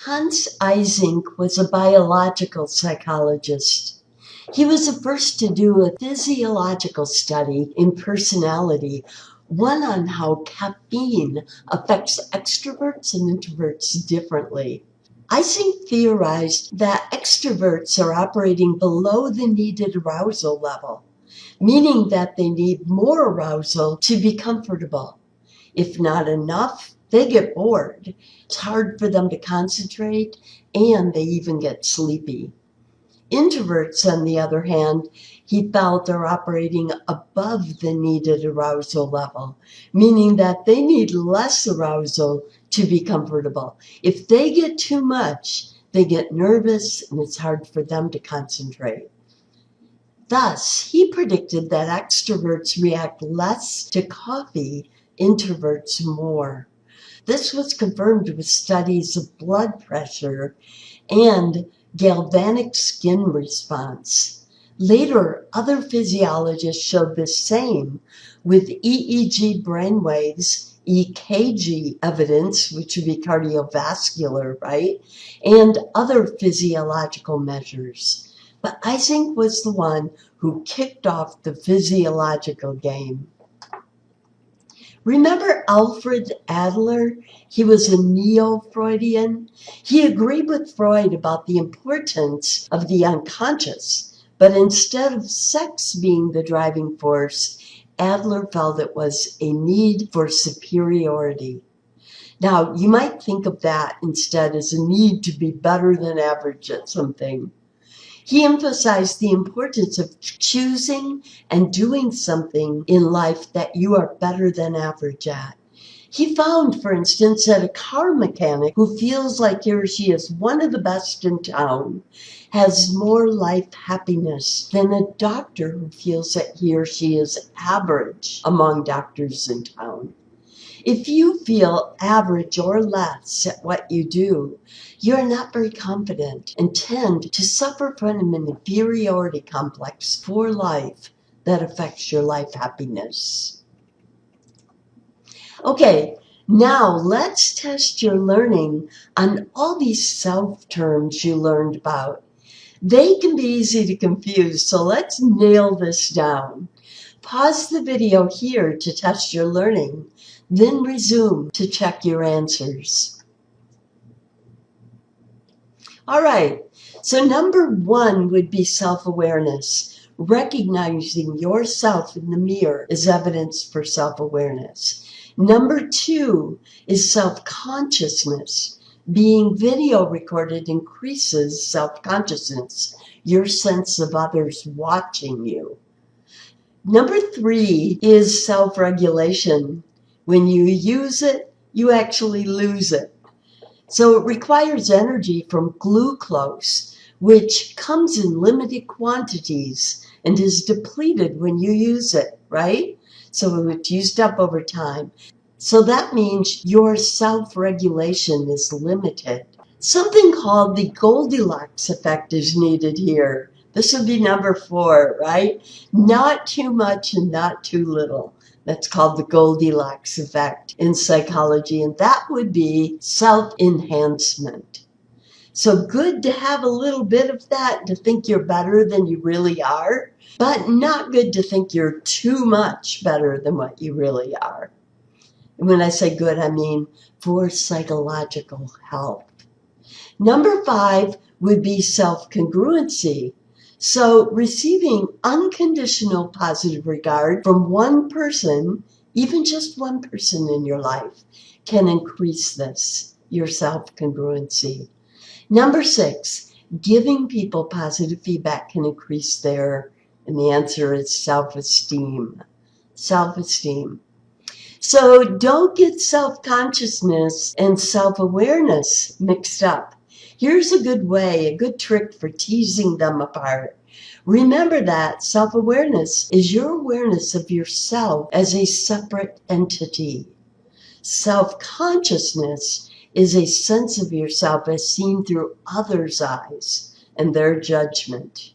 Hans Eysenck was a biological psychologist. He was the first to do a physiological study in personality, one on how caffeine affects extroverts and introverts differently. Eysenck theorized that extroverts are operating below the needed arousal level, meaning that they need more arousal to be comfortable. If not enough, they get bored. It's hard for them to concentrate, and they even get sleepy. Introverts, on the other hand, he felt are operating above the needed arousal level, meaning that they need less arousal to be comfortable. If they get too much, they get nervous and it's hard for them to concentrate. Thus, he predicted that extroverts react less to coffee, introverts more. This was confirmed with studies of blood pressure and galvanic skin response. Later, other physiologists showed the same with EEG brainwaves, EKG evidence, which would be cardiovascular, right? And other physiological measures. But Eysenck was the one who kicked off the physiological game. Remember Alfred Adler? He was a neo-Freudian. He agreed with Freud about the importance of the unconscious, but instead of sex being the driving force, Adler felt it was a need for superiority. Now, you might think of that instead as a need to be better than average at something. He emphasized the importance of choosing and doing something in life that you are better than average at. He found, for instance, that a car mechanic who feels like he or she is one of the best in town has more life happiness than a doctor who feels that he or she is average among doctors in town. If you feel average or less at what you do, you're not very confident and tend to suffer from an inferiority complex for life that affects your life happiness. Okay, now let's test your learning on all these self terms you learned about. They can be easy to confuse, so let's nail this down. Pause the video here to test your learning, then resume to check your answers. All right, so number 1 would be self-awareness. Recognizing yourself in the mirror is evidence for self-awareness. Number 2 is self-consciousness. Being video recorded increases self-consciousness, your sense of others watching you. Number 3 is self-regulation. When you use it, you actually lose it. So it requires energy from glucose, which comes in limited quantities and is depleted when you use it, right? So it's used up over time. So that means your self-regulation is limited. Something called the Goldilocks effect is needed here. This would be number 4, right? Not too much and not too little. That's called the Goldilocks effect in psychology, and that would be self-enhancement. So good to have a little bit of that, to think you're better than you really are, but not good to think you're too much better than what you really are. And when I say good, I mean for psychological health. Number 5 would be self-congruency. So receiving unconditional positive regard from one person, even just one person in your life, can increase this, your self-congruency. Number 6, giving people positive feedback can increase and the answer is self-esteem. Self-esteem. So don't get self-consciousness and self-awareness mixed up. Here's a good way, a good trick for teasing them apart. Remember that self-awareness is your awareness of yourself as a separate entity. Self-consciousness is a sense of yourself as seen through others' eyes and their judgment.